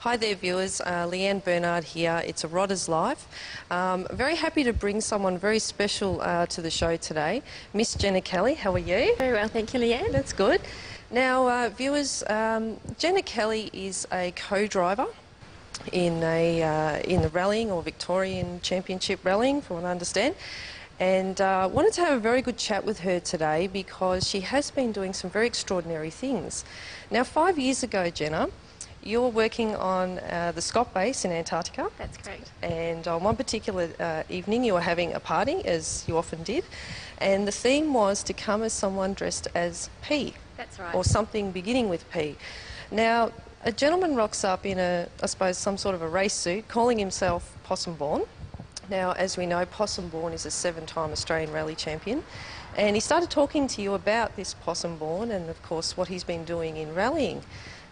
Hi there viewers, Leanne Bernard here. It's Aurora's Life. Very happy to bring someone very special to the show today. Miss Jenna Kelley, how are you? Very well, thank you, Leanne. That's good. Now viewers, Jenna Kelley is a co-driver in the rallying or Victorian Championship rallying, from what I understand. And wanted to have a very good chat with her today because she has been doing some very extraordinary things. Now 5 years ago, Jenna, you were working on the Scott base in Antarctica. That's correct. And on one particular evening you were having a party, as you often did, and the theme was to come as someone dressed as P. That's right. Or something beginning with P. Now, a gentleman rocks up in I suppose, some sort of a race suit, calling himself Possum Born. Now, as we know, Possum Born is a 7-time Australian rally champion. And he started talking to you about this Possum Born and, of course, what he's been doing in rallying.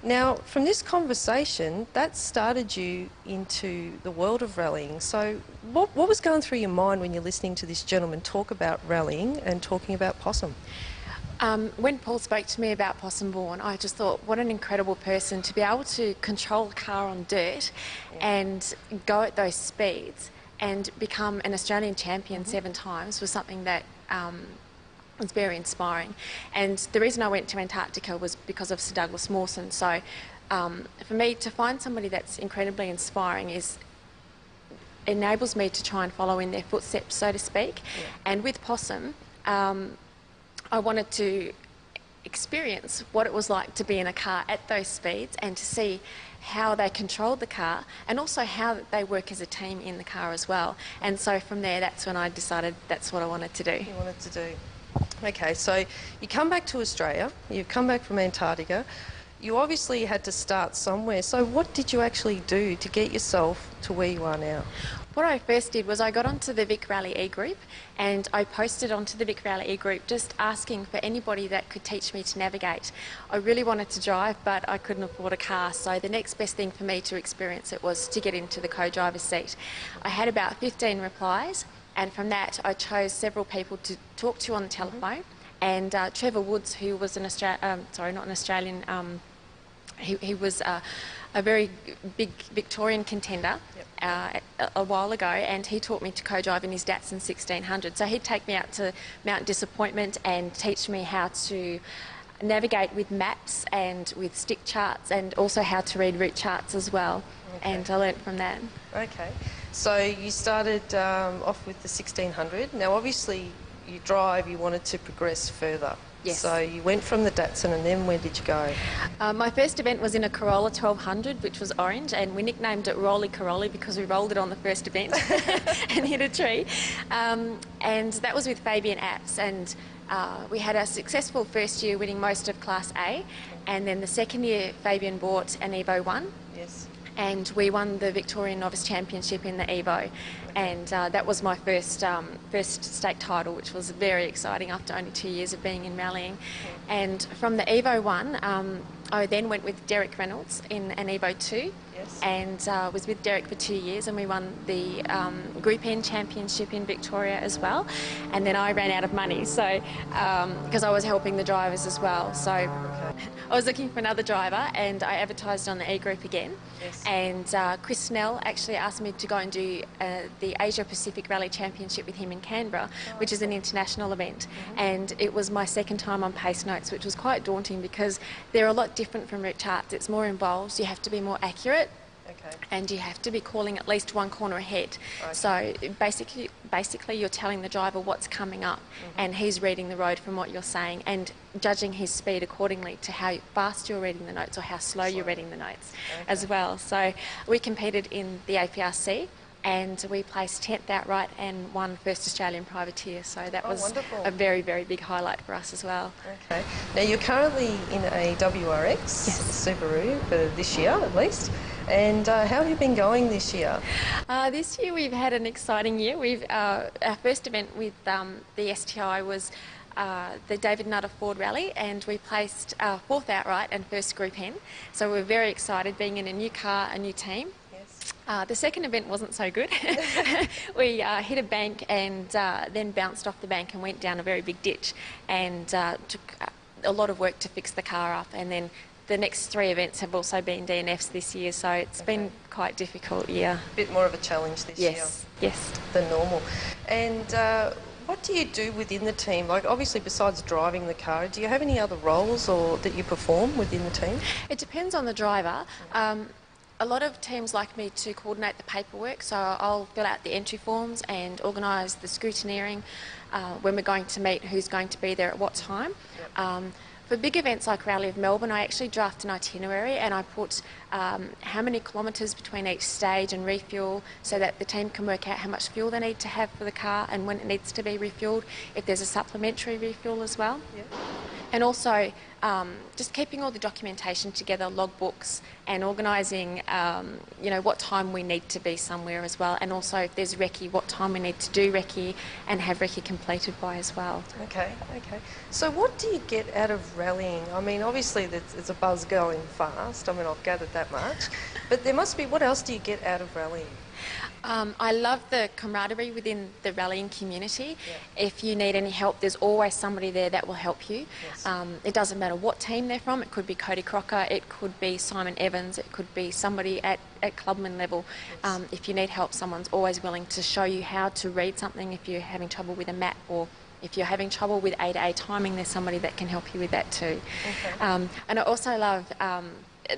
Now, from this conversation, that started you into the world of rallying. So what was going through your mind when you're listening to this gentleman talk about rallying and talking about possum? When Paul spoke to me about Possum Born, I just thought, what an incredible person to be able to control a car on dirt and go at those speeds and become an Australian champion 7 times was something that was very inspiring. And the reason I went to Antarctica was because of Sir Douglas Mawson. So for me to find somebody that's incredibly inspiring enables me to try and follow in their footsteps, so to speak. And with Possum, I wanted to experience what it was like to be in a car at those speeds and to see how they controlled the car and also how they work as a team in the car as well. And so from there, that's when I decided that's what I wanted to do. You wanted to do. Okay, so you come back to Australia, you've come back from Antarctica, you obviously had to start somewhere. So what did you actually do to get yourself to where you are now? What I first did was I got onto the Vic Rally e-group and I posted onto the Vic Rally e-group just asking for anybody that could teach me to navigate. I really wanted to drive, but I couldn't afford a car, so the next best thing for me to experience it was to get into the co-driver's seat. I had about 15 replies, and from that I chose several people to talk to on the telephone. And Trevor Woods, who was an he was a very big Victorian contender a while ago, and he taught me to co-drive in his Datsun 1600. So he'd take me out to Mount Disappointment and teach me how to navigate with maps and with stick charts, and also how to read route charts as well. And I learnt from that. Okay, so you started off with the 1600. Now obviously you wanted to progress further. Yes. So you went from the Datsun, and then where did you go? My first event was in a Corolla 1200, which was orange, and we nicknamed it Rolly Corolli because we rolled it on the first event and hit a tree. And that was with Fabian Apps, and we had a successful first year, winning most of Class A, and then the second year Fabian bought an Evo 1. Yes. And we won the Victorian Novice Championship in the Evo, and that was my first state title, which was very exciting after only 2 years of being in rallying. And from the Evo 1, I then went with Derek Reynolds in an Evo 2, and was with Derek for 2 years, and we won the Group N Championship in Victoria as well. And then I ran out of money, so because I was helping the drivers as well. So I was looking for another driver, and I advertised on the e-group again. And Chris Snell actually asked me to go and do the Asia Pacific Rally Championship with him in Canberra, which is an international event. And it was my second time on pace notes, which was quite daunting because they're a lot different from route charts. It's more involved, you have to be more accurate. And you have to be calling at least one corner ahead. So basically you're telling the driver what's coming up, and he's reading the road from what you're saying and judging his speed accordingly to how fast you're reading the notes or how slow you're reading the notes as well. So we competed in the APRC, and we placed 10th outright and won first Australian privateer. So that was a very, very big highlight for us as well. Okay. Now you're currently in a WRX Subaru for this year at least. And how have you been going this year? This year we've had an exciting year. Our first event with the STI was the David Nutter Ford Rally, and we placed 4th outright and first Group N. So we're very excited being in a new car, a new team. The second event wasn't so good. We hit a bank and then bounced off the bank and went down a very big ditch, and took a lot of work to fix the car up, and then the next 3 events have also been DNFs this year, so it's been quite difficult, yeah. A bit more of a challenge this year. Yes. Than normal. And what do you do within the team? Like, obviously, besides driving the car, do you have any other roles or that you perform within the team? It depends on the driver. A lot of teams like me to coordinate the paperwork, so I'll fill out the entry forms and organise the scrutineering, when we're going to meet, who's going to be there at what time. For big events like Rally of Melbourne, I actually draft an itinerary and I put how many kilometres between each stage and refuel, so that the team can work out how much fuel they need to have for the car and when it needs to be refuelled, if there's a supplementary refuel as well. And also just keeping all the documentation together, logbooks, and organising, what time we need to be somewhere as well, and also if there's recce, what time we need to do recce and have recce completed by as well. Okay. So what do you get out of rallying? I mean, obviously it's a buzz going fast. I mean, I've gathered that much. But there must be, what else do you get out of rallying? I love the camaraderie within the rallying community. If you need any help, there's always somebody there that will help you. It doesn't matter what team they're from. It could be Cody Crocker, it could be Simon Evans, it could be somebody at clubman level. If you need help, someone's always willing to show you how to read something if you're having trouble with a map, or if you're having trouble with A-to-A timing, there's somebody that can help you with that too. And I also love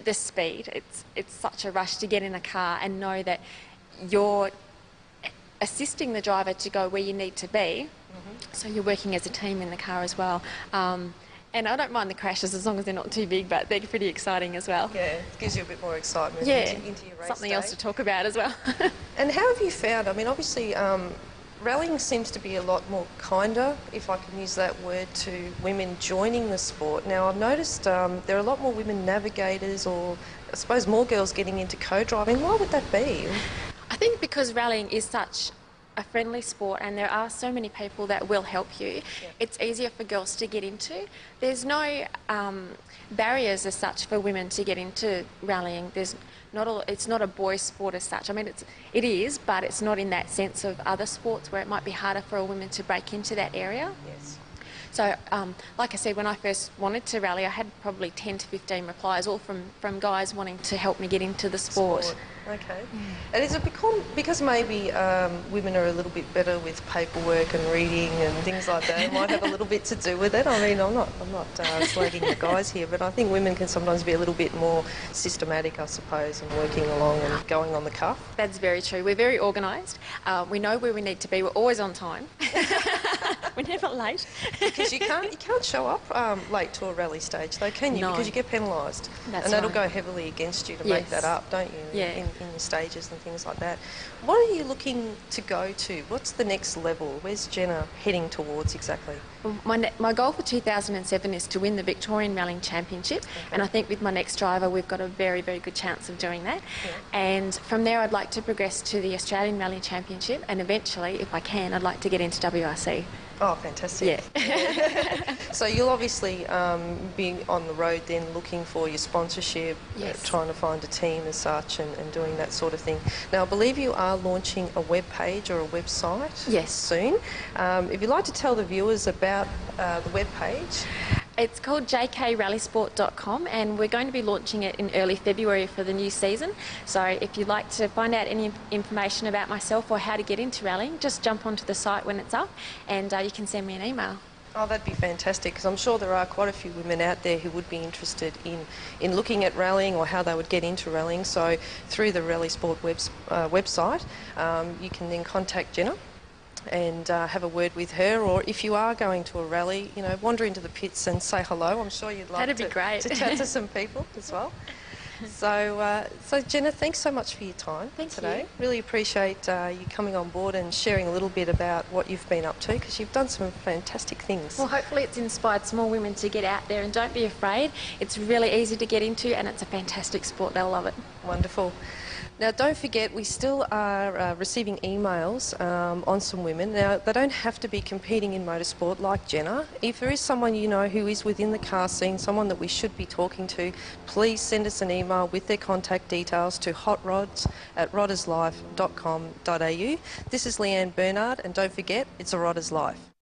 the speed. It's such a rush to get in a car and know that you're assisting the driver to go where you need to be, so you're working as a team in the car as well. And I don't mind the crashes as long as they're not too big, but they're pretty exciting as well. Yeah, it gives you a bit more excitement into your race something day. else to talk about as well. And how have you found, I mean, obviously rallying seems to be a lot more kinder, if I can use that word, to women joining the sport. Now, I've noticed there are a lot more women navigators, or I suppose more girls getting into co-driving. Why would that be? I think because rallying is such a friendly sport and there are so many people that will help you, it's easier for girls to get into. There's no barriers as such for women to get into rallying. It's not a boys' sport as such. I mean, it is, but it's not in that sense of other sports where it might be harder for a woman to break into that area. So, like I said, when I first wanted to rally, I had probably 10 to 15 replies, all from guys wanting to help me get into the sport. Okay. And is it because maybe women are a little bit better with paperwork and reading and things like that? It might have a little bit to do with it. I mean, I'm not slagging the guys here, but I think women can sometimes be a little bit more systematic, I suppose, and working along and going on the cuff. That's very true. We're very organised. We know where we need to be. We're always on time. We're never late. Because you can't show up late to a rally stage, though, can you? No. Because you get penalised. And that'll go heavily against you to make that up, don't you? In your stages and things like that. What are you looking to go to? What's the next level? Where's Jenna heading towards exactly? My goal for 2007 is to win the Victorian Rallying Championship, and I think with my next driver we've got a very, very good chance of doing that. And from there I'd like to progress to the Australian Rallying Championship, and eventually, if I can, I'd like to get into WRC. Oh, fantastic. Yeah. So you'll obviously be on the road then looking for your sponsorship, trying to find a team as such and doing that sort of thing. Now, I believe you are launching a web page or a website soon. If you'd like to tell the viewers about the web page. It's called jkrallysport.com, and we're going to be launching it in early February for the new season. So if you'd like to find out any information about myself or how to get into rallying, just jump onto the site when it's up, and you can send me an email. Oh, that'd be fantastic, because I'm sure there are quite a few women out there who would be interested in looking at rallying or how they would get into rallying. So through the Rally Sport website, you can then contact Jenna and have a word with her, or if you are going to a rally, wander into the pits and say hello. I'm sure you'd like to chat to some people as well. So Jenna, thanks so much for your time today. Really appreciate you coming on board and sharing a little bit about what you've been up to, because you've done some fantastic things. Well, hopefully it's inspired some more women to get out there, and don't be afraid. It's really easy to get into and it's a fantastic sport. They'll love it. Wonderful. Now, don't forget, we still are receiving emails on some women. Now, they don't have to be competing in motorsport like Jenna. If there is someone you know who is within the car scene, someone that we should be talking to, please send us an email with their contact details to hotrods@rodderslife.com.au. This is Leanne Bernard, and don't forget, it's a Rodder's Life.